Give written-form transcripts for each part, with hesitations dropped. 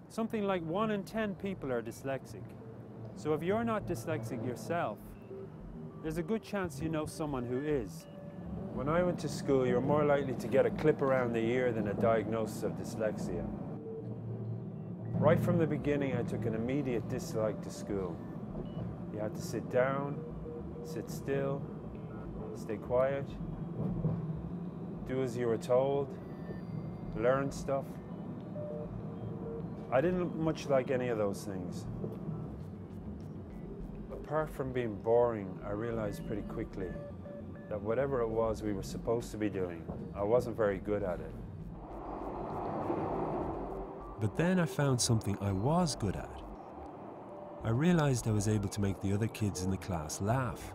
Something like 1 in 10 people are dyslexic. So if you're not dyslexic yourself, there's a good chance you know someone who is. When I went to school, you're more likely to get a clip around the ear than a diagnosis of dyslexia. Right from the beginning, I took an immediate dislike to school. You had to sit down, sit still, stay quiet, do as you were told, learn stuff. I didn't much like any of those things. Apart from being boring, I realized pretty quickly that whatever it was we were supposed to be doing, I wasn't very good at it. But then I found something I was good at. I realized I was able to make the other kids in the class laugh.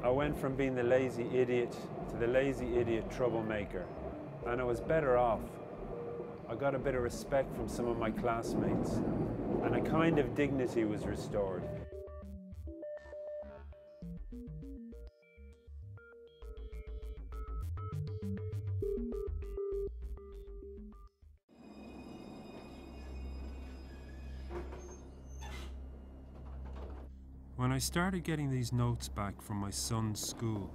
I went from being the lazy idiot to the lazy idiot troublemaker, and I was better off. I got a bit of respect from some of my classmates, and a kind of dignity was restored. When I started getting these notes back from my son's school,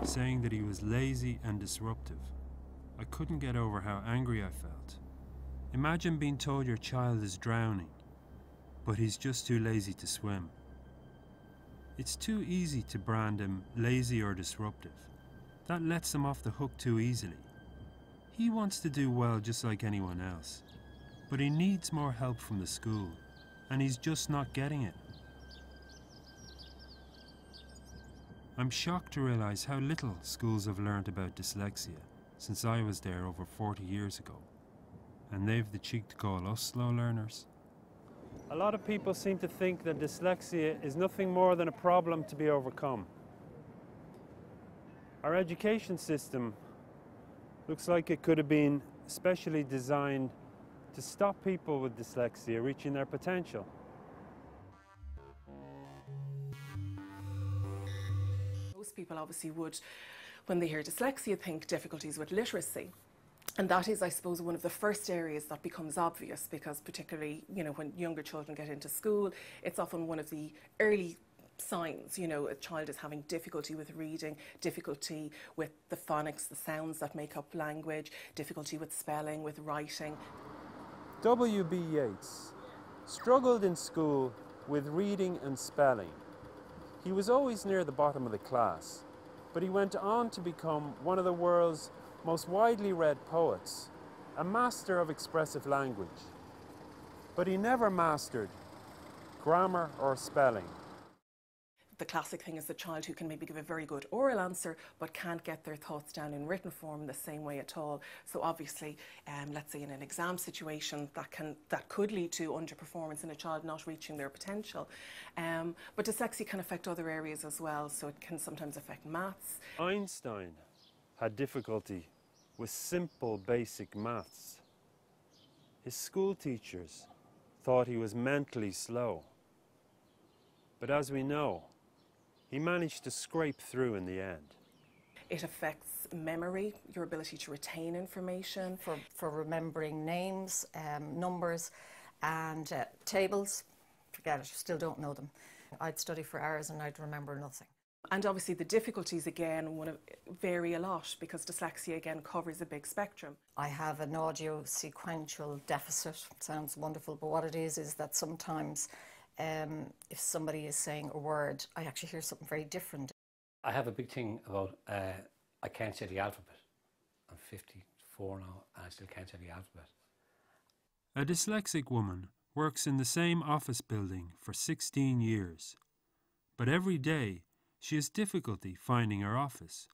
saying that he was lazy and disruptive, I couldn't get over how angry I felt. Imagine being told your child is drowning, but he's just too lazy to swim. It's too easy to brand him lazy or disruptive. That lets him off the hook too easily. He wants to do well just like anyone else, but he needs more help from the school, and he's just not getting it. I'm shocked to realize how little schools have learned about dyslexia since I was there over 40 years ago. And they've the cheek to call us slow learners. A lot of people seem to think that dyslexia is nothing more than a problem to be overcome. Our education system looks like it could have been specially designed to stop people with dyslexia reaching their potential. Most people obviously would, when they hear dyslexia, think difficulties with literacy. And that is, I suppose, one of the first areas that becomes obvious, because particularly, when younger children get into school, it's often one of the early signs, a child is having difficulty with reading, difficulty with the phonics, the sounds that make up language, difficulty with spelling, with writing. W.B. Yeats struggled in school with reading and spelling. He was always near the bottom of the class, but he went on to become one of the world's most widely read poets, a master of expressive language. But he never mastered grammar or spelling. The classic thing is the child who can maybe give a very good oral answer but can't get their thoughts down in written form the same way at all. So obviously, let's say in an exam situation, that could lead to underperformance in a child not reaching their potential. But dyslexia can affect other areas as well, so it can sometimes affect maths. Einstein had difficulty with simple basic maths. His school teachers thought he was mentally slow. But as we know, he managed to scrape through in the end. It affects memory, your ability to retain information. For remembering names, numbers and tables, forget it, still don't know them. I'd study for hours and I'd remember nothing. And obviously the difficulties again vary a lot, because dyslexia again covers a big spectrum. I have an audio sequential deficit. It sounds wonderful, but what it is that sometimes if somebody is saying a word, I actually hear something very different. I have a big thing about I can't say the alphabet. I'm 54 now and I still can't say the alphabet. A dyslexic woman works in the same office building for 16 years, but every day she has difficulty finding her office.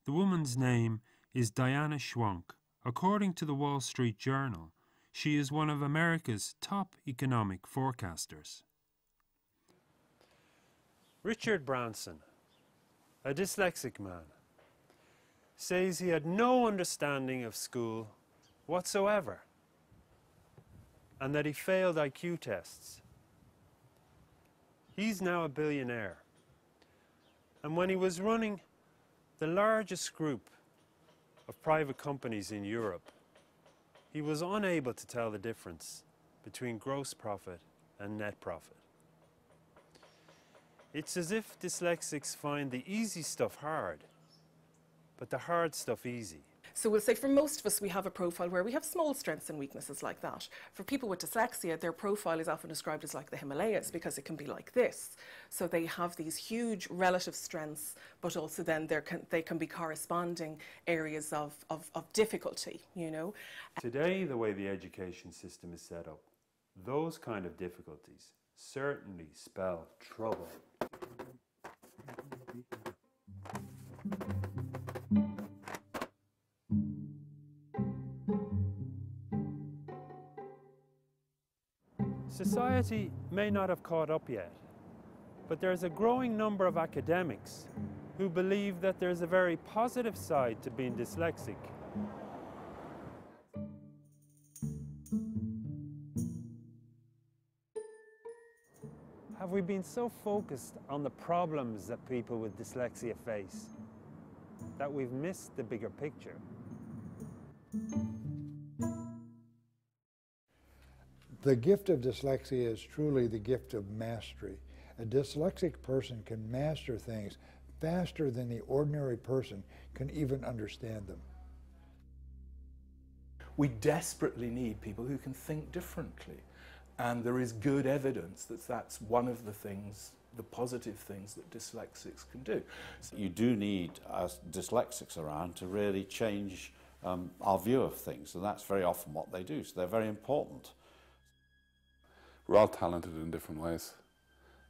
The woman's name is Diana Schwank. According to the Wall Street Journal, she is one of America's top economic forecasters. Richard Branson, a dyslexic man, says he had no understanding of school whatsoever, and that he failed IQ tests. He's now a billionaire, and when he was running the largest group of private companies in Europe, He was unable to tell the difference between gross profit and net profit. It's as if dyslexics find the easy stuff hard, but the hard stuff easy. So we'll say for most of us we have a profile where we have small strengths and weaknesses like that. For people with dyslexia, their profile is often described as like the Himalayas because it can be like this. So they have these huge relative strengths, but also then they can be corresponding areas of difficulty, you know. Today, the way the education system is set up, those kind of difficulties certainly spell trouble. Society may not have caught up yet, but there's a growing number of academics who believe that there's a very positive side to being dyslexic. Have we been so focused on the problems that people with dyslexia face that we've missed the bigger picture? The gift of dyslexia is truly the gift of mastery. A dyslexic person can master things faster than the ordinary person can even understand them. We desperately need people who can think differently. And there is good evidence that that's one of the things, the positive things that dyslexics can do. You do need dyslexics around to really change our view of things, and that's very often what they do, so they're very important. We're all talented in different ways.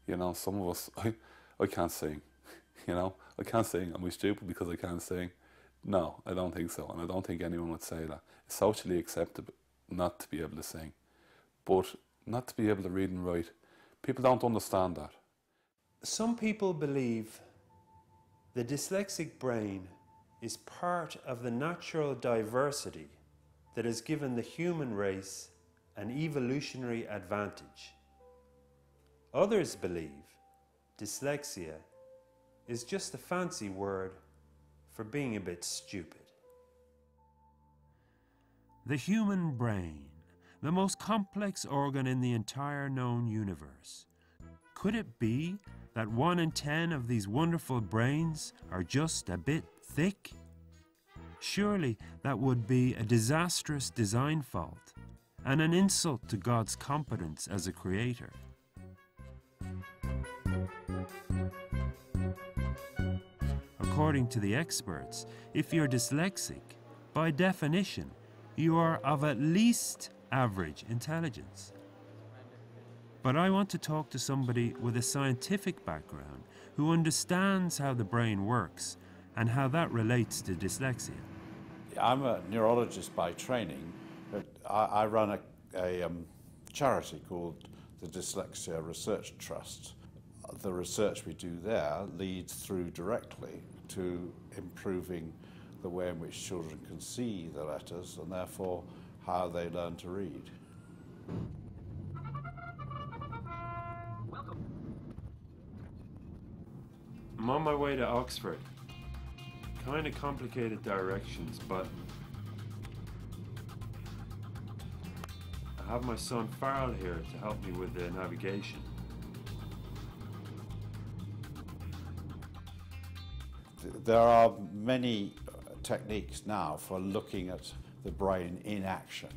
You know, some of us, I can't sing, you know, I can't sing. Am I stupid because I can't sing? No, I don't think so, and I don't think anyone would say that. It's socially acceptable not to be able to sing, but not to be able to read and write. People don't understand that. Some people believe the dyslexic brain is part of the natural diversity that has given the human race an evolutionary advantage. Others believe dyslexia is just a fancy word for being a bit stupid. The human brain, the most complex organ in the entire known universe. Could it be that 1 in 10 of these wonderful brains are just a bit thick? Surely that would be a disastrous design fault and an insult to God's competence as a creator. According to the experts, if you're dyslexic, by definition, you are of at least average intelligence. But I want to talk to somebody with a scientific background who understands how the brain works and how that relates to dyslexia. I'm a neurologist by training, but I run a charity called the Dyslexia Research Trust. The research we do there leads through directly to improving the way in which children can see the letters and therefore how they learn to read. I'm on my way to Oxford. Kind of complicated directions, but I have my son Farrell here to help me with the navigation. There are many techniques now for looking at the brain in action,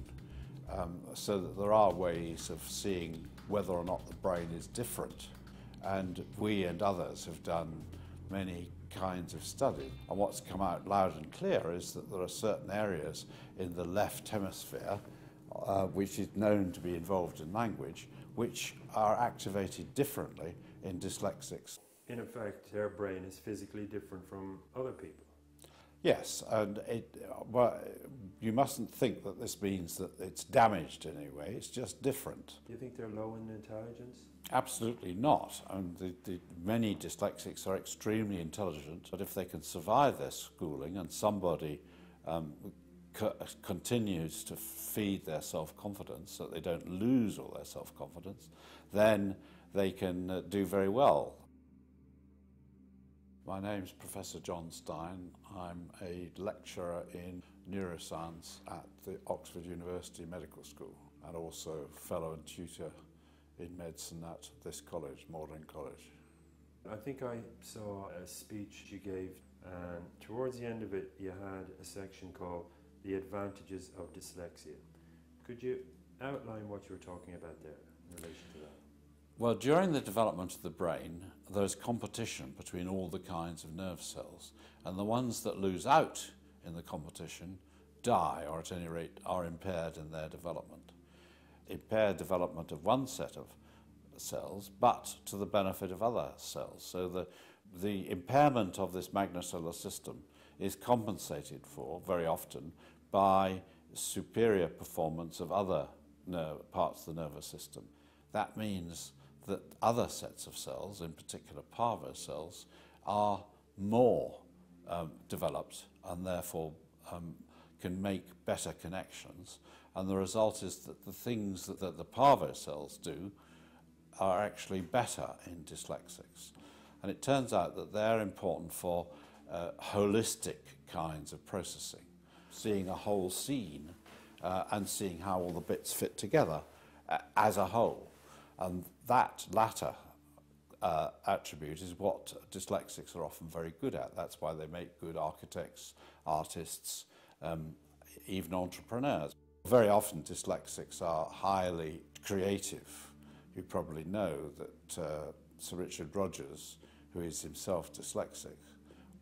so that there are ways of seeing whether or not the brain is different. And we and others have done many kinds of study, and what's come out loud and clear is that there are certain areas in the left hemisphere which is known to be involved in language, which are activated differently in dyslexics. In effect, their brain is physically different from other people. Yes, and well, you mustn't think that this means that it's damaged in any way, it's just different. Do you think they're low in intelligence? Absolutely not. And many dyslexics are extremely intelligent, but if they can survive their schooling and somebody continues to feed their self-confidence so that they don't lose all their self-confidence, then they can do very well. My name's Professor John Stein. I'm a lecturer in neuroscience at the Oxford University Medical School, and also fellow and tutor in medicine at this college, Magdalen College. I think I saw a speech you gave, and towards the end of it you had a section called The Advantages of Dyslexia. Could you outline what you were talking about there in relation to that? Well, during the development of the brain, there's competition between all the kinds of nerve cells, and the ones that lose out in the competition die, or at any rate are impaired in their development. Impaired development of one set of cells, but to the benefit of other cells. So the impairment of this magnocellular system is compensated for very often by superior performance of other parts of the nervous system. That means that other sets of cells, in particular parvo cells, are more developed and therefore can make better connections. And the result is that the things that the parvo cells do are actually better in dyslexics. And it turns out that they're important for holistic kinds of processing, seeing a whole scene and seeing how all the bits fit together as a whole. And that latter attribute is what dyslexics are often very good at. That's why they make good architects, artists, even entrepreneurs. Very often dyslexics are highly creative. You probably know that Sir Richard Rogers, who is himself dyslexic,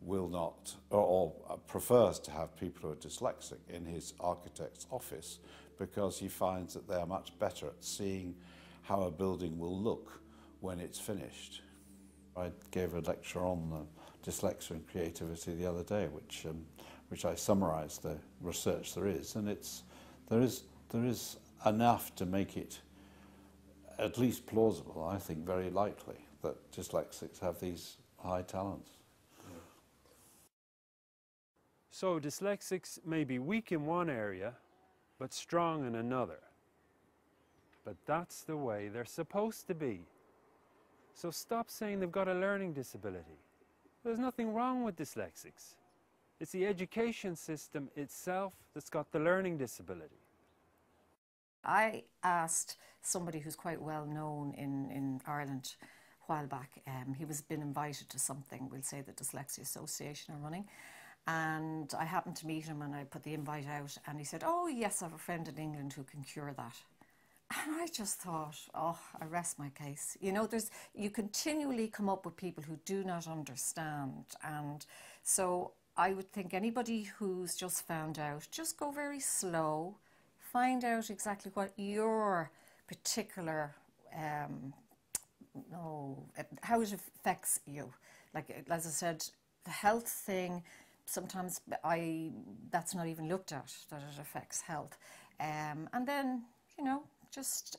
will not, or prefers to have people who are dyslexic in his architect's office because he finds that they are much better at seeing how a building will look when it's finished. I gave a lecture on dyslexia and creativity the other day, which I summarised the research there is, and there is enough to make it at least plausible, I think very likely, that dyslexics have these high talents. Yeah. So dyslexics may be weak in one area, but strong in another. But that's the way they're supposed to be. So stop saying they've got a learning disability. There's nothing wrong with dyslexics. It's the education system itself that's got the learning disability. I asked somebody who's quite well known in Ireland a while back. He was been invited to something, we'll say the Dyslexia Association are running, and I happened to meet him and I put the invite out and he said, oh yes, I have a friend in England who can cure that. And I just thought, oh, I rest my case. You know, you continually come up with people who do not understand, and so I would think anybody who's just found out, just go very slow, find out exactly what your particular, how it affects you. Like, as I said, the health thing, sometimes that's not even looked at, that it affects health. And then, you know, just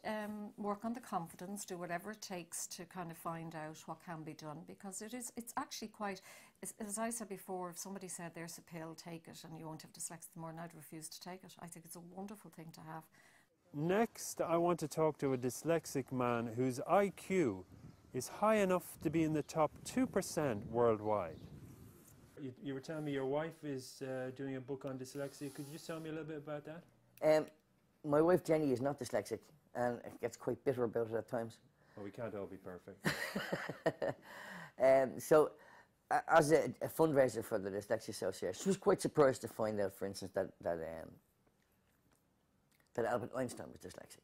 work on the confidence, do whatever it takes to kind of find out what can be done, because it's actually quite, as I said before, if somebody said there's a pill, take it and you won't have dyslexia more, and I'd refuse to take it. I think it's a wonderful thing to have. Next, I want to talk to a dyslexic man whose IQ is high enough to be in the top 2% worldwide. You were telling me your wife is doing a book on dyslexia. Could you just tell me a little bit about that? My wife Jenny is not dyslexic and gets quite bitter about it at times. Well, we can't all be perfect. So, as a fundraiser for the Dyslexia Association, she was quite surprised to find out, for instance, that Albert Einstein was dyslexic,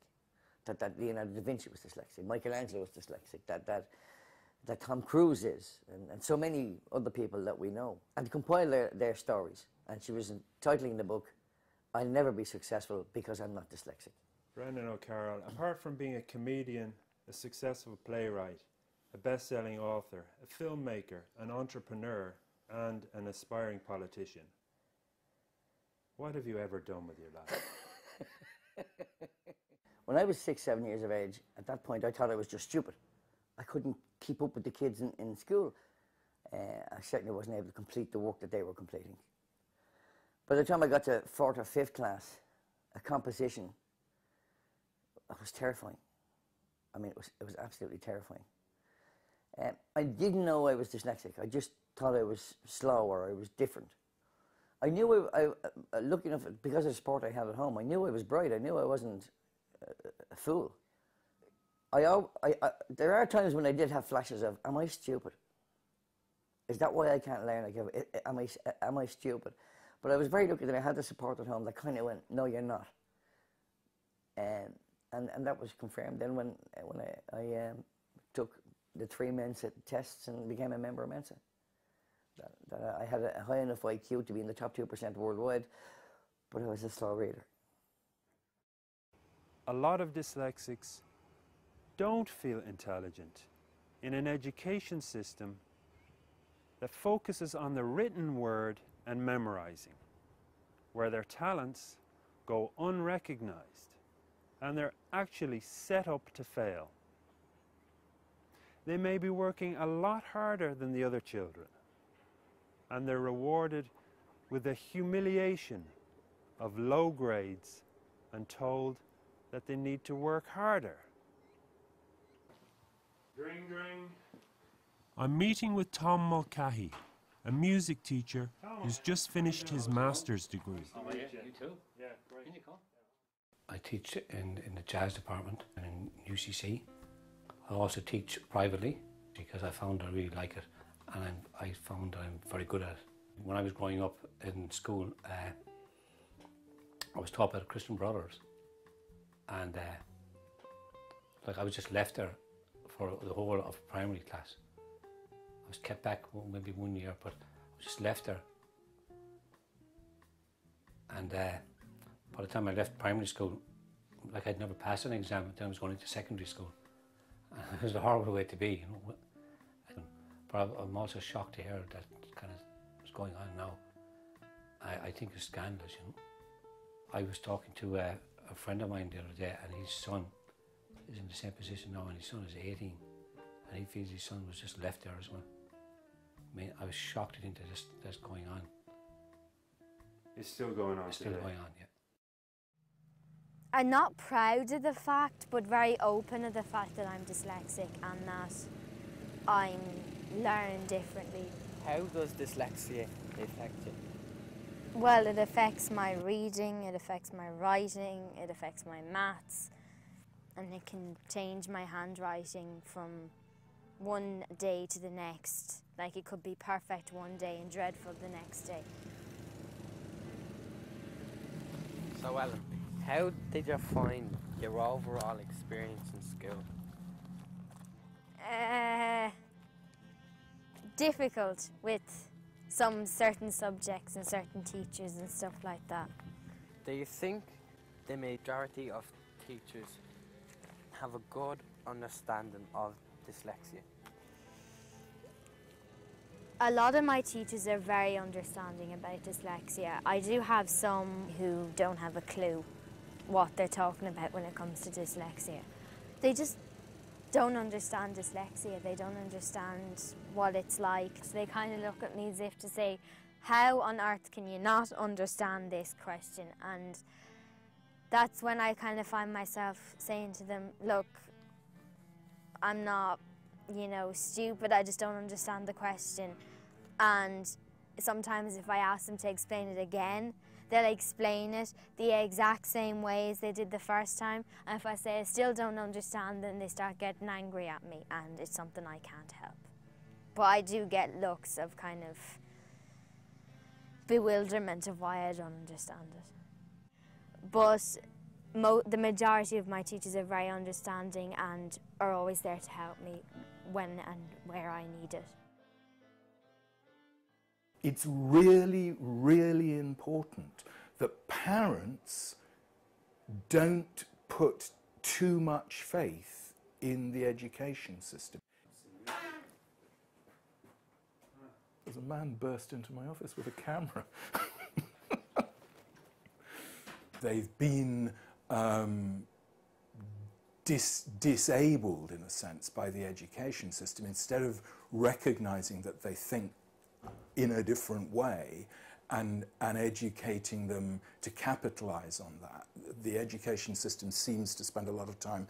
that Leonardo da Vinci was dyslexic, Michelangelo was dyslexic, that Tom Cruise is, and so many other people that we know, and to compile their stories. And she was entitling the book, I'll never be successful because I'm not dyslexic. Brendan O'Carroll, apart from being a comedian, a successful playwright, a best-selling author, a filmmaker, an entrepreneur, and an aspiring politician, what have you ever done with your life? When I was 6, 7 years of age, at that point I thought I was just stupid. I couldn't keep up with the kids in school. I certainly wasn't able to complete the work that they were completing. By the time I got to 4th or 5th class, a composition, it was terrifying. I mean, it was absolutely terrifying. I didn't know I was dyslexic. I just thought I was slow or I was different. I knew, looking enough, because of the sport I had at home, I knew I was bright. I knew I wasn't a fool. There are times when I did have flashes of, am I stupid? Is that why I can't learn? Like, am I stupid? But I was very lucky that I had the support at home that kind of went, no, you're not. And that was confirmed then when I took the 3 Mensa tests and became a member of Mensa. That I had a high enough IQ to be in the top 2% worldwide, but I was a slow reader. A lot of dyslexics don't feel intelligent in an education system that focuses on the written word and memorizing, where their talents go unrecognized and they're actually set up to fail. They may be working a lot harder than the other children, and they're rewarded with the humiliation of low grades and told that they need to work harder. Dring, dring. I'm meeting with Tom Mulcahy, a music teacher who's just finished his master's degree. You too? Yeah, great. I teach in the jazz department in UCC. I also teach privately because I found I really like it, and I found I'm very good at it. When I was growing up in school, I was taught by the Christian Brothers, and like I was just left there for the whole of primary class. I was kept back maybe 1 year, but I was just left there. And by the time I left primary school, like I'd never passed an exam, then I was going into secondary school. And it was a horrible way to be, you know. But I'm also shocked to hear that kind of is going on now. I think it's scandalous, you know. I was talking to a friend of mine the other day, and his son is in the same position now, and his son is 18, and he feels his son was just left there as well. I mean, I was shocked into this going on. It's still going on. It's still going on, yeah. I'm not proud of the fact, but very open of the fact that I'm dyslexic and that I'm learning differently. How does dyslexia affect you? Well, it affects my reading, it affects my writing, it affects my maths, and it can change my handwriting from one day to the next. Like, it could be perfect one day and dreadful the next day. So, Ellen, how did you find your overall experience in school? Difficult with some certain subjects and certain teachers and stuff like that. Do you think the majority of teachers have a good understanding of dyslexia? A lot of my teachers are very understanding about dyslexia. I do have some who don't have a clue what they're talking about when it comes to dyslexia. They just don't understand dyslexia. They don't understand what it's like. So they kind of look at me as if to say, how on earth can you not understand this question? And that's when I kind of find myself saying to them, look, I'm not, you know, stupid, I just don't understand the question. And sometimes if I ask them to explain it again, they'll explain it the exact same way as they did the first time. And if I say I still don't understand, then they start getting angry at me, and it's something I can't help. But I do get looks of kind of bewilderment of why I don't understand it. But the majority of my teachers are very understanding and are always there to help me when and where I need it. It's really, really important that parents don't put too much faith in the education system. There's a man burst into my office with a camera. They've been disabled, in a sense, by the education system. Instead of recognising that they think in a different way and educating them to capitalise on that, the education system seems to spend a lot of time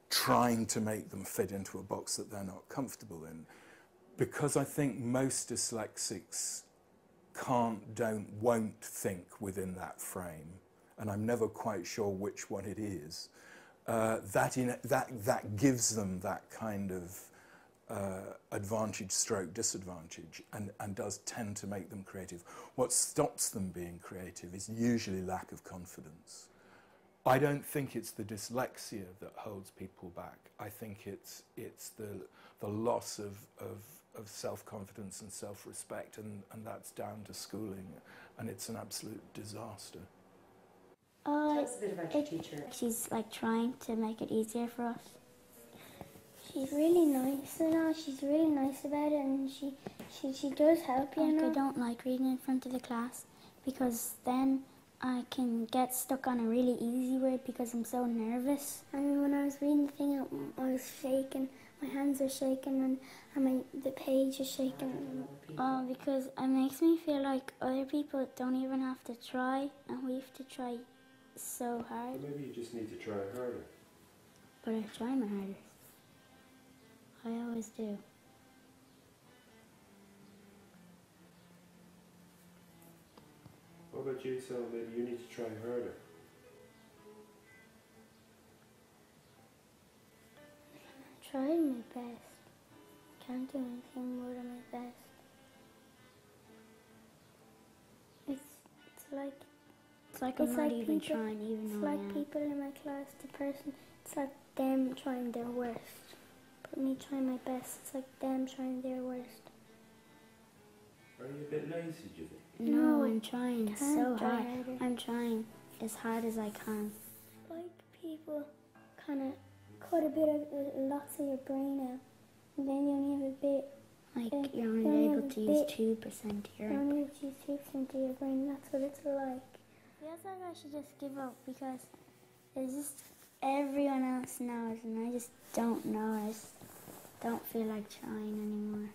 trying to make them fit into a box that they're not comfortable in. Because I think most dyslexics can't, don't, won't think within that frame, and I'm never quite sure which one it is, that gives them that kind of advantage stroke disadvantage and does tend to make them creative. What stops them being creative is usually lack of confidence. I don't think it's the dyslexia that holds people back. I think it's the loss of self-confidence and self-respect, and that's down to schooling, and it's an absolute disaster. Tell us a bit about your teacher. She's like trying to make it easier for us. She's really nice and all. She's really nice about it, and she does help you. I don't like reading in front of the class because then I can get stuck on a really easy word because I'm so nervous. I mean, when I was reading the thing, I was shaking. My hands are shaking, and the page is shaking. Oh, because it makes me feel like other people don't even have to try, and we have to try so hard. Maybe you just need to try harder. But I try my hardest. I always do. What about you, Sal? Maybe you need to try harder. I'm trying my best. I can't do anything more than my best. It's like I'm not even trying, even though I am. It's like people in my class, it's like them trying their worst. But me trying my best, it's like them trying their worst. Are you a bit lazy, do you think? No, I'm trying so hard. I'm trying as hard as I can. Like people kind of cut a bit of lots of your brain out, and then you only have a bit. Like you're only able to use 2% here. You're only able to use 2% of your brain. That's what it's like. I feel like I should just give up because it's just everyone else knows, and I just don't know. I just don't feel like trying anymore.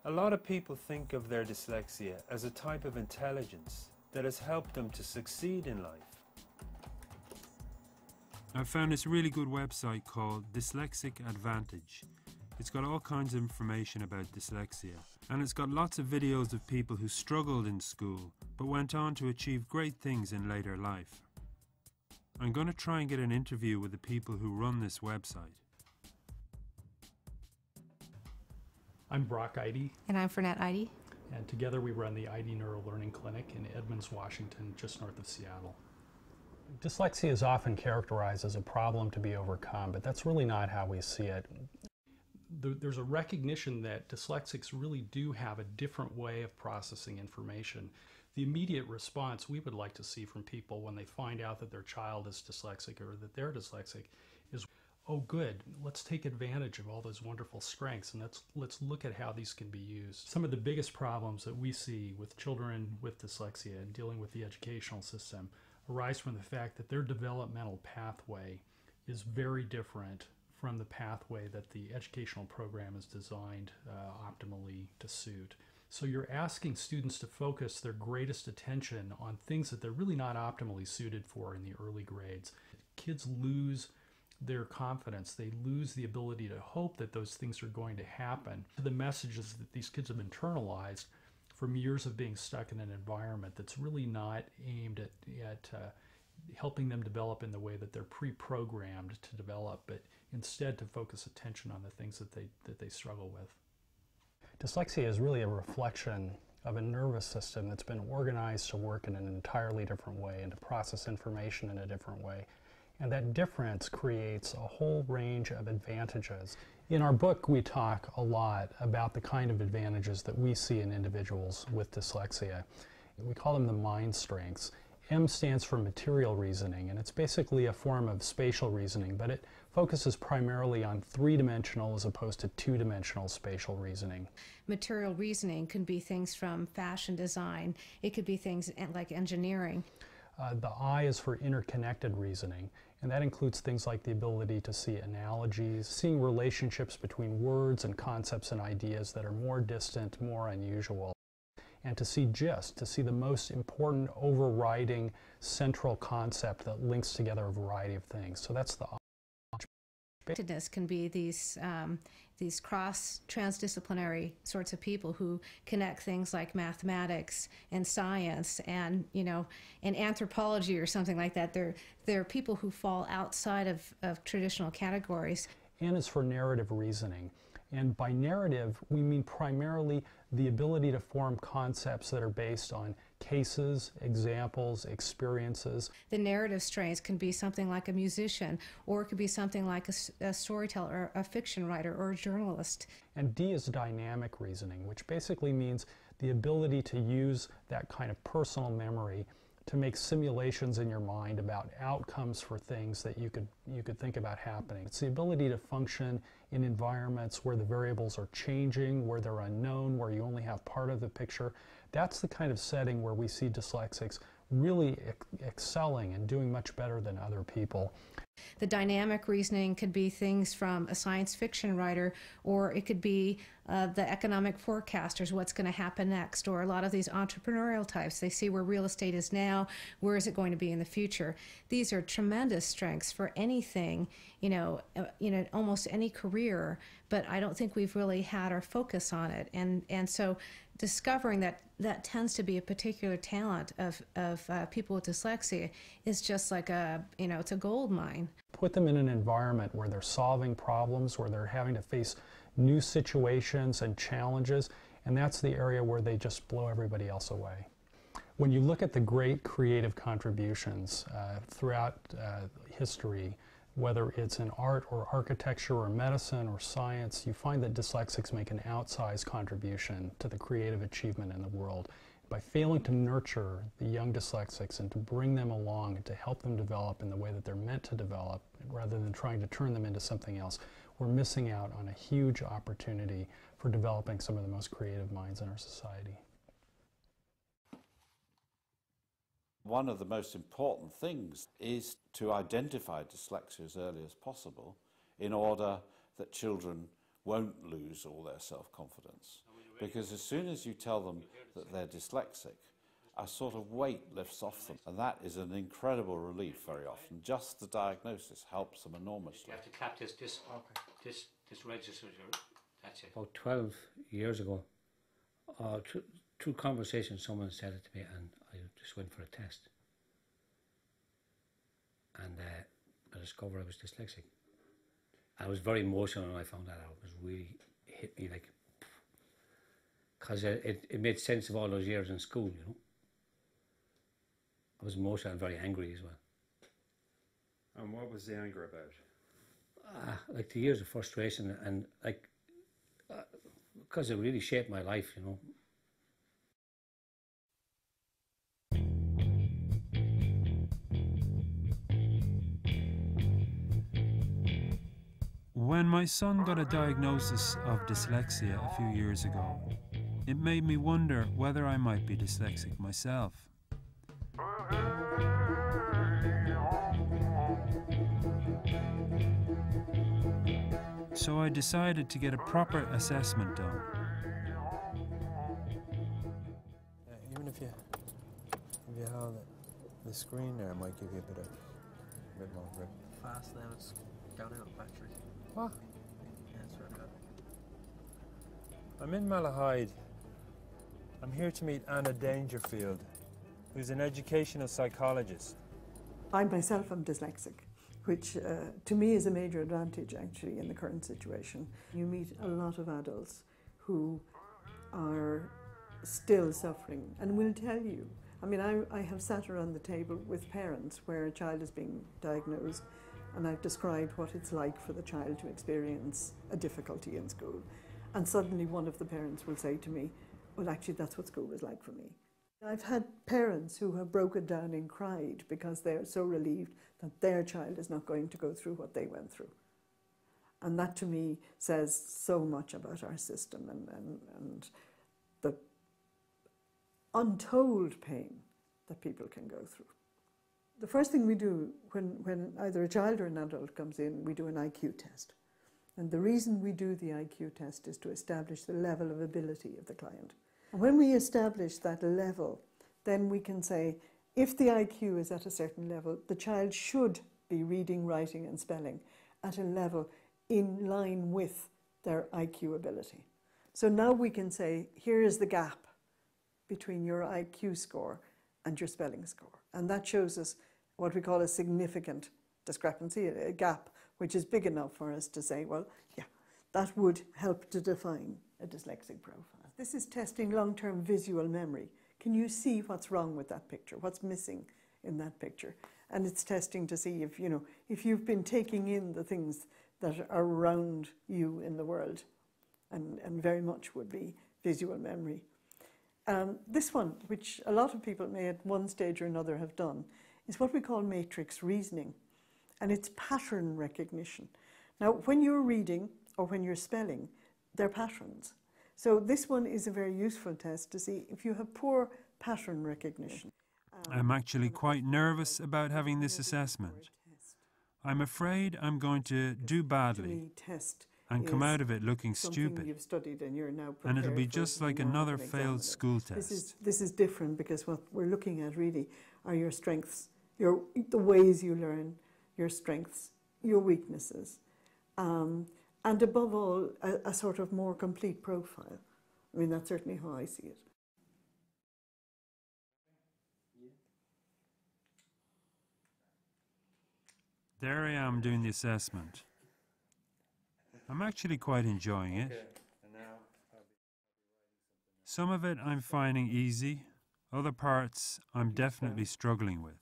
A lot of people think of their dyslexia as a type of intelligence that has helped them to succeed in life. I found this really good website called Dyslexic Advantage. It's got all kinds of information about dyslexia, and it's got lots of videos of people who struggled in school but went on to achieve great things in later life. I'm going to try and get an interview with the people who run this website. I'm Brock Eide. And I'm Fernette Eide. And together we run the Eide Neuro Learning Clinic in Edmonds, Washington, just north of Seattle. Dyslexia is often characterized as a problem to be overcome, but that's really not how we see it. There's a recognition that dyslexics really do have a different way of processing information. The immediate response we would like to see from people when they find out that their child is dyslexic or that they're dyslexic is, oh good, let's take advantage of all those wonderful strengths and let's look at how these can be used. Some of the biggest problems that we see with children with dyslexia and dealing with the educational system arise from the fact that their developmental pathway is very different from the pathway that the educational program is designed optimally to suit. So you're asking students to focus their greatest attention on things that they're really not optimally suited for in the early grades. Kids lose their confidence. They lose the ability to hope that those things are going to happen. The messages that these kids have internalized from years of being stuck in an environment that's really not aimed at helping them develop in the way that they're pre-programmed to develop, but instead to focus attention on the things that they struggle with. Dyslexia is really a reflection of a nervous system that's been organized to work in an entirely different way and to process information in a different way. And that difference creates a whole range of advantages. In our book, we talk a lot about the kind of advantages that we see in individuals with dyslexia. We call them the mind strengths. M stands for material reasoning, and it's basically a form of spatial reasoning, but it focuses primarily on three-dimensional as opposed to two-dimensional spatial reasoning. Material reasoning can be things from fashion design. It could be things like engineering. The I is for interconnected reasoning, and that includes things like the ability to see analogies, seeing relationships between words and concepts and ideas that are more distant, more unusual, and to see the most important overriding central concept that links together a variety of things. So that's the I. Giftedness can be these cross-transdisciplinary sorts of people who connect things like mathematics and science and, and anthropology or something like that. They're people who fall outside of traditional categories. N is for narrative reasoning. And by narrative, we mean primarily the ability to form concepts that are based on cases, examples, experiences. The narrative strengths can be something like a musician, or it could be something like a storyteller, or a fiction writer, or a journalist. And D is dynamic reasoning, which basically means the ability to use that kind of personal memory to make simulations in your mind about outcomes for things that you could think about happening. It's the ability to function in environments where the variables are changing, where they're unknown, where you only have part of the picture. That's the kind of setting where we see dyslexics really excelling and doing much better than other people. The dynamic reasoning could be things from a science fiction writer, or it could be the economic forecasters, what's going to happen next, or a lot of these entrepreneurial types. They see where real estate is now, where is it going to be in the future. These are tremendous strengths for anything, almost any career, but I don't think we've really had our focus on it. And so discovering that tends to be a particular talent of people with dyslexia is just like it's a gold mine. Put them in an environment where they're solving problems, where they're having to face new situations and challenges, and that's the area where they just blow everybody else away. When you look at the great creative contributions throughout history, whether it's in art or architecture or medicine or science, you find that dyslexics make an outsized contribution to the creative achievement in the world. By failing to nurture the young dyslexics and to bring them along and to help them develop in the way that they're meant to develop, rather than trying to turn them into something else, we're missing out on a huge opportunity for developing some of the most creative minds in our society. One of the most important things is to identify dyslexia as early as possible in order that children won't lose all their self-confidence. Because as soon as you tell them that they're dyslexic, a sort of weight lifts off them, and that is an incredible relief very often. Just the diagnosis helps them enormously. You have to tap this register, that's it. About 12 years ago, through conversation, someone said it to me, and I just went for a test. And I discovered I was dyslexic. I was very emotional when I found that out. It was really hit me like, because it made sense of all those years in school, I was emotional and very angry as well. And what was the anger about? Like the years of frustration and because it really shaped my life, When my son got a diagnosis of dyslexia a few years ago, it made me wonder whether I might be dyslexic myself. So I decided to get a proper assessment done. Even if you hold the screen there, it might give you a bit more grip. Fast now, it's gone out of battery. What? Yeah, it's really good. I'm in Malahide. I'm here to meet Anna Dangerfield, who's an educational psychologist. I myself am dyslexic, which to me is a major advantage actually in the current situation. You meet a lot of adults who are still suffering and will tell you. I mean, I have sat around the table with parents where a child is being diagnosed, and I've described what it's like for the child to experience a difficulty in school. And suddenly one of the parents will say to me, well, actually, that's what school was like for me. I've had parents who have broken down and cried because they're so relieved that their child is not going to go through what they went through. And that to me says so much about our system and the untold pain that people can go through. The first thing we do when either a child or an adult comes in, we do an IQ test. And the reason we do the IQ test is to establish the level of ability of the client. And when we establish that level, then we can say, if the IQ is at a certain level, the child should be reading, writing and spelling at a level in line with their IQ ability. So now we can say, here is the gap between your IQ score and your spelling score. And that shows us what we call a significant discrepancy, a gap which is big enough for us to say, well, yeah, that would help to define a dyslexic profile. This is testing long-term visual memory. Can you see what's wrong with that picture? What's missing in that picture? And it's testing to see if, if you've been taking in the things that are around you in the world, and very much would be visual memory. This one, which a lot of people may at one stage or another have done, is what we call matrix reasoning, and it's pattern recognition. Now, when you're reading or when you're spelling, they're patterns. So this one is a very useful test to see if you have poor pattern recognition. I'm actually quite nervous about having this assessment. I'm afraid I'm going to do badly and come out of it looking stupid. You've studied and you're now and it'll be prepared just for like another failed school test. This is different, because what we're looking at really are your strengths, the ways you learn, your strengths, your weaknesses, and above all, a sort of more complete profile. I mean, that's certainly how I see it. There I am doing the assessment. I'm actually quite enjoying it. Some of it I'm finding easy, other parts I'm definitely struggling with.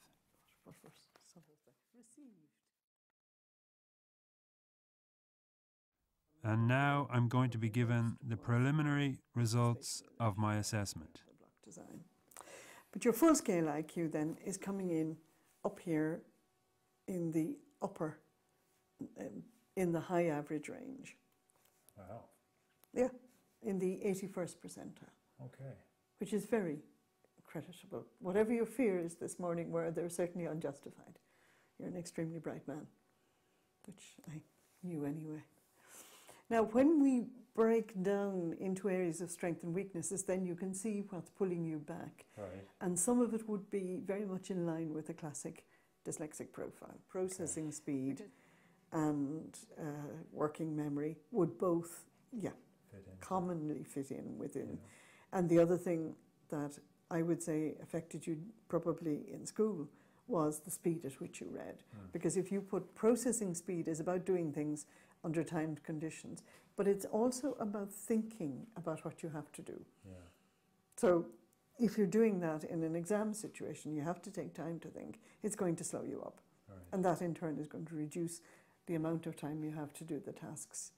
And now I'm going to be given the preliminary results of my assessment. But your full scale IQ then is coming in up here in the upper, in the high average range. Wow. Yeah, in the 81st percentile. Okay. Which is very creditable. Whatever your fears this morning were, they're certainly unjustified. You're an extremely bright man, which I knew anyway. Now, when we break down into areas of strength and weaknesses, then you can see what's pulling you back. Right. And some of it would be very much in line with a classic dyslexic profile. Processing speed and working memory would both, commonly fit in within. Yeah. And the other thing that I would say affected you probably in school was the speed at which you read. Because if you put processing speed is about doing things under timed conditions, but it's also about thinking about what you have to do. Yeah. So if you're doing that in an exam situation, you have to take time to think, it's going to slow you up. Right. And that in turn is going to reduce the amount of time you have to do the tasks.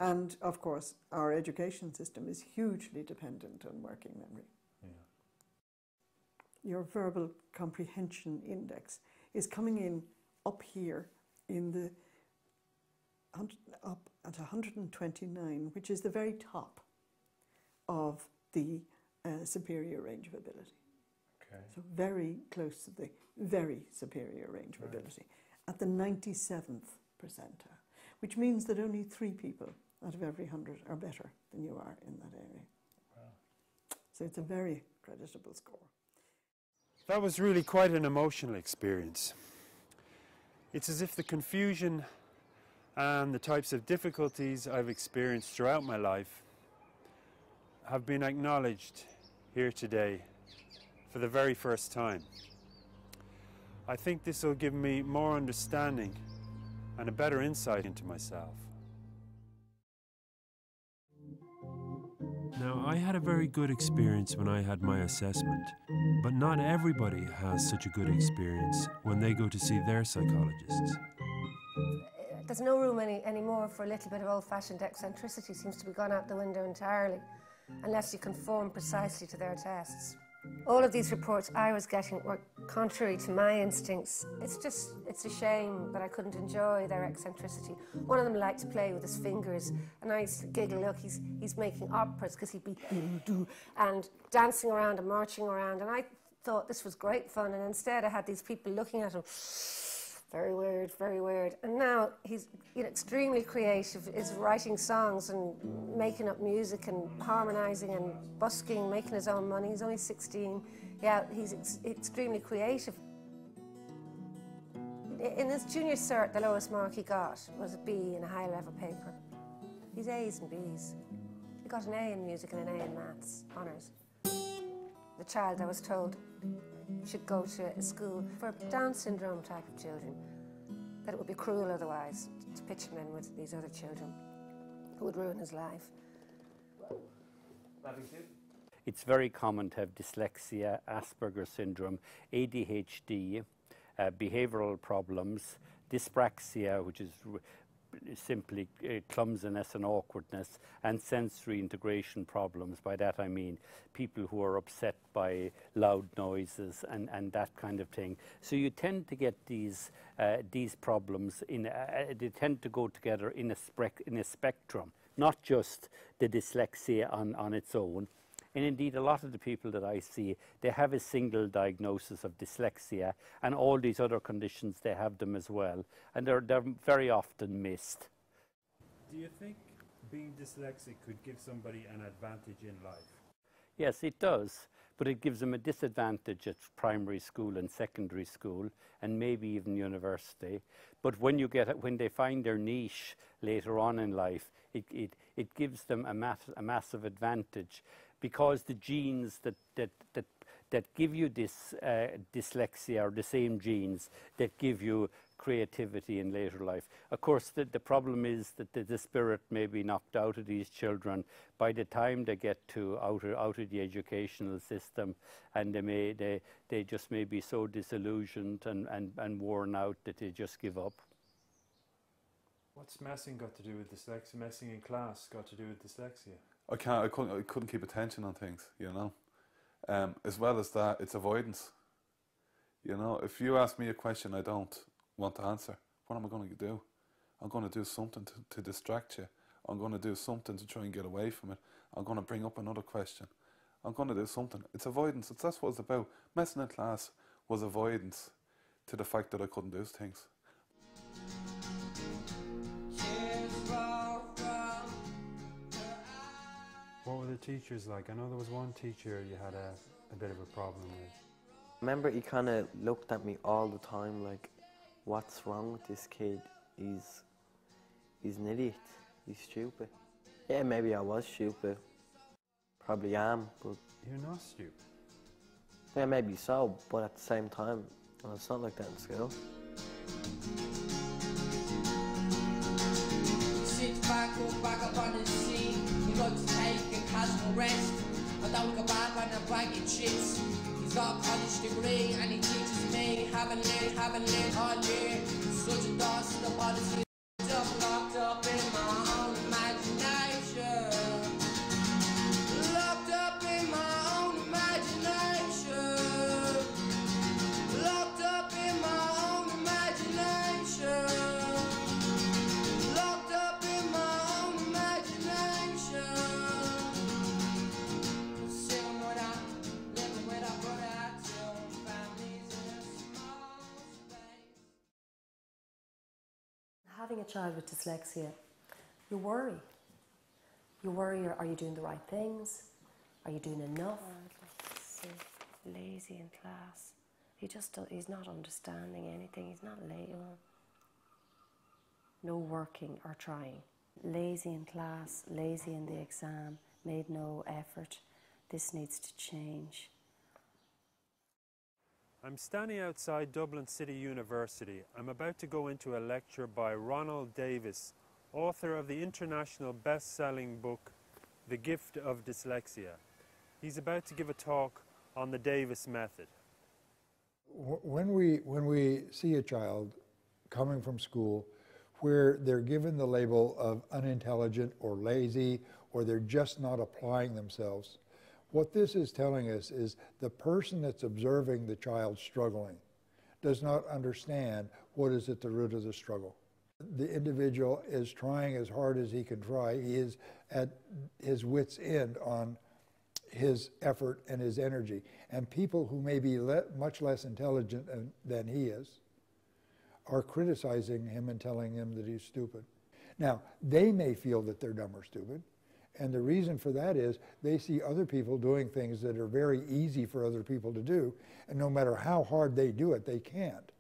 And of course, our education system is hugely dependent on working memory. Yeah. Your verbal comprehension index is coming in up here in the up at 129, which is the very top of the superior range of ability. Okay. So very close to the very superior range of ability, at the 97th percentile, which means that only 3 people out of every 100 are better than you are in that area. Wow. So it's a very creditable score. That was really quite an emotional experience. It's as if the confusion and the types of difficulties I've experienced throughout my life have been acknowledged here today for the very first time. I think this will give me more understanding and a better insight into myself. Now, I had a very good experience when I had my assessment, but not everybody has such a good experience when they go to see their psychologists. There's no room anymore for a little bit of old-fashioned eccentricity. Seems to be gone out the window entirely, unless you conform precisely to their tests. All of these reports I was getting were contrary to my instincts. It's a shame that I couldn't enjoy their eccentricity. One of them liked to play with his fingers, and I used to giggle, look, he's making operas, because he'd be and dancing around and marching around, and I thought this was great fun, and instead I had these people looking at him, very weird, very weird. And now he's extremely creative, is writing songs and making up music and harmonising and busking, making his own money. He's only 16. Yeah, he's extremely creative. In his junior cert, the lowest mark he got was a B in a high-level paper. He's A's and B's. He got an A in music and an A in maths, honours. The child, I was told, should go to a school for Down syndrome type of children, that it would be cruel otherwise to pitch him in with these other children who would ruin his life. It's very common to have dyslexia, Asperger's syndrome, ADHD, behavioural problems, dyspraxia, which is simply clumsiness and awkwardness, and sensory integration problems. By that I mean people who are upset by loud noises and that kind of thing. So you tend to get these problems they tend to go together in a spectrum, not just the dyslexia on its own. And indeed, a lot of the people that I see, they have a single diagnosis of dyslexia, and all these other conditions, they have them as well, and they're very often missed. Do you think being dyslexic could give somebody an advantage in life? Yes, it does, but it gives them a disadvantage at primary school and secondary school, and maybe even university. But when they find their niche later on in life, it gives them a massive advantage, because the genes that give you this dyslexia are the same genes that give you creativity in later life. Of course, the problem is that the spirit may be knocked out of these children by the time they get to out of the educational system, and they just may be so disillusioned and worn out that they just give up. What's messing got to do with dyslexia? Messing in class got to do with dyslexia? I couldn't keep attention on things, you know. As well as that, it's avoidance. You know, if you ask me a question I don't want to answer, what am I going to do? I'm going to do something to distract you. I'm going to do something to try and get away from it. I'm going to bring up another question. I'm going to do something. It's avoidance. That's what it's about. Messing in class was avoidance to the fact that I couldn't do things. What were the teachers like? I know there was one teacher you had a bit of a problem with. I remember he kind of looked at me all the time like, what's wrong with this kid? He's an idiot. He's stupid. Yeah, maybe I was stupid. Probably am, but... You're not stupid. Yeah, maybe so, but at the same time, well, it's not like that in school. Sit back up on the seat. He likes to take a casual rest. I don't go back on a bag of chips. He's got a college degree and he teaches me. Haven't lived all year. Such a dose of the policy. Locked up in my own imagination. Locked up in my own imagination. Locked up in my own imagination. Locked up in my own imagination. Sitting without, living without brother, two families in a small space. Having a child with dyslexia, you worry. You worry, are you doing the right things? Are you doing enough? Lazy in class. He's not understanding anything. He's not late. No working or trying. Lazy in class, lazy in the exam, made no effort. This needs to change. I'm standing outside Dublin City University. I'm about to go into a lecture by Ronald Davis, author of the international best-selling book, The Gift of Dyslexia. He's about to give a talk on the Davis method. When we see a child coming from school where they're given the label of unintelligent or lazy, or they're just not applying themselves, what this is telling us is the person that's observing the child struggling does not understand what is at the root of the struggle. The individual is trying as hard as he can try. He is at his wit's end on his effort and his energy. And people who may be much less intelligent than he is are criticizing him and telling him that he's stupid. Now, they may feel that they're dumb or stupid, and the reason for that is they see other people doing things that are very easy for other people to do, and no matter how hard they do it, they can't.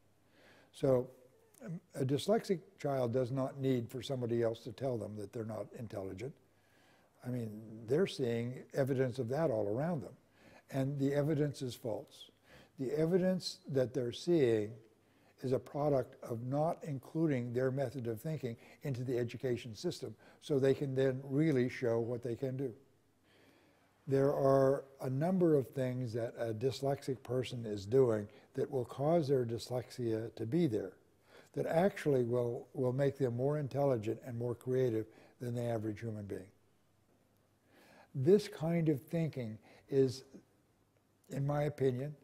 So A dyslexic child does not need for somebody else to tell them that they're not intelligent. I mean, they're seeing evidence of that all around them, and the evidence is false. The evidence that they're seeing is a product of not including their method of thinking into the education system, so they can then really show what they can do. There are a number of things that a dyslexic person is doing that will cause their dyslexia to be there, that actually will make them more intelligent and more creative than the average human being. This kind of thinking is, in my opinion,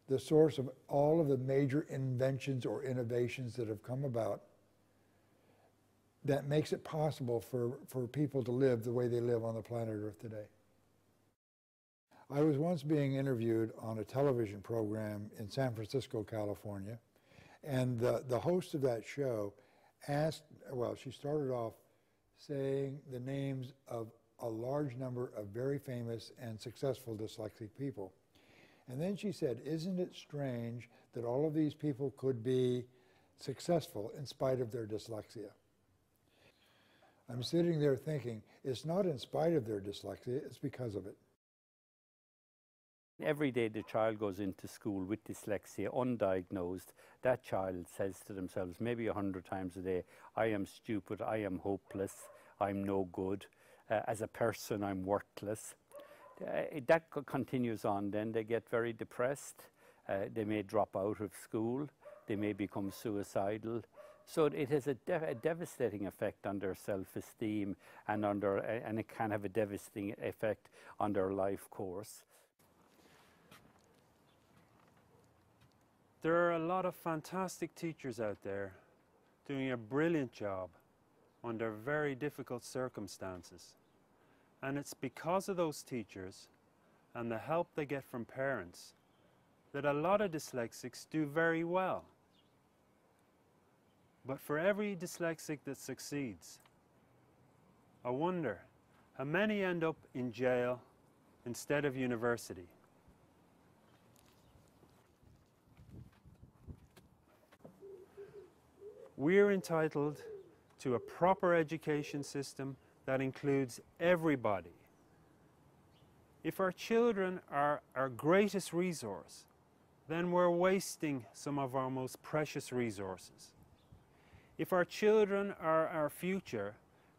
the source of all of the major inventions or innovations that have come about that makes it possible for people to live the way they live on the planet Earth today. I was once being interviewed on a television program in San Francisco, California, and the host of that show asked, well, she started off saying the names of a large number of very famous and successful dyslexic people. And then she said, isn't it strange that all of these people could be successful in spite of their dyslexia? I'm sitting there thinking, it's not in spite of their dyslexia, it's because of it. Every day the child goes into school with dyslexia, undiagnosed, that child says to themselves maybe 100 times a day, I am stupid, I am hopeless, I'm no good, as a person I'm worthless. That continues on, then they get very depressed, they may drop out of school, they may become suicidal. So it has a devastating effect on their self-esteem and it can have a devastating effect on their life course. There are a lot of fantastic teachers out there doing a brilliant job under very difficult circumstances. And it's because of those teachers and the help they get from parents that a lot of dyslexics do very well. But for every dyslexic that succeeds, I wonder how many end up in jail instead of university. We're entitled to a proper education system that includes everybody. If our children are our greatest resource, then we're wasting some of our most precious resources. If our children are our future,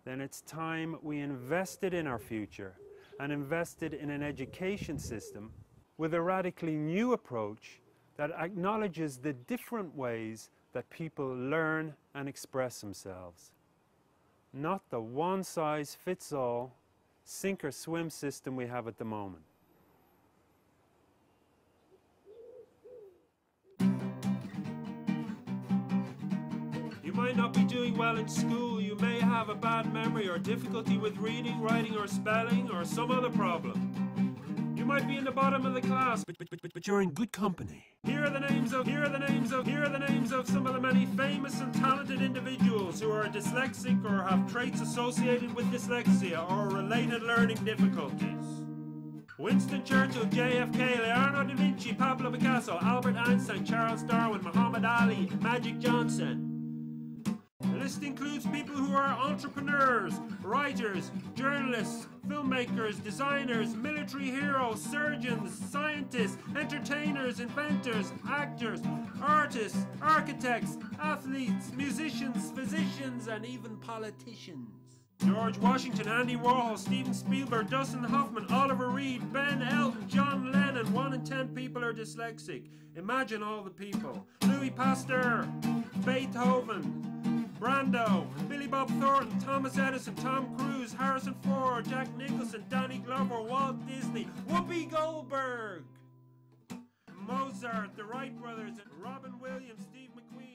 then it's time we invested in our future and invested in an education system with a radically new approach that acknowledges the different ways that people learn and express themselves. Not the one-size-fits-all sink-or-swim system we have at the moment. You might not be doing well in school, you may have a bad memory or difficulty with reading, writing or spelling or some other problem. You might be in the bottom of the class, but you're in good company. Here are the names of some of the many famous and talented individuals who are dyslexic or have traits associated with dyslexia or related learning difficulties. Winston Churchill, JFK, Leonardo da Vinci, Pablo Picasso, Albert Einstein, Charles Darwin, Muhammad Ali, Magic Johnson. The list includes people who are entrepreneurs, writers, journalists, filmmakers, designers, military heroes, surgeons, scientists, entertainers, inventors, actors, artists, architects, athletes, musicians, physicians, and even politicians. George Washington, Andy Warhol, Steven Spielberg, Dustin Hoffman, Oliver Reed, Ben Elton, John Lennon. 1 in 10 people are dyslexic. Imagine all the people. Louis Pasteur, Beethoven, Brando, Billy Bob Thornton, Thomas Edison, Tom Cruise, Harrison Ford, Jack Nicholson, Danny Glover, Walt Disney, Whoopi Goldberg, Mozart, the Wright brothers, Robin Williams, Steve McQueen.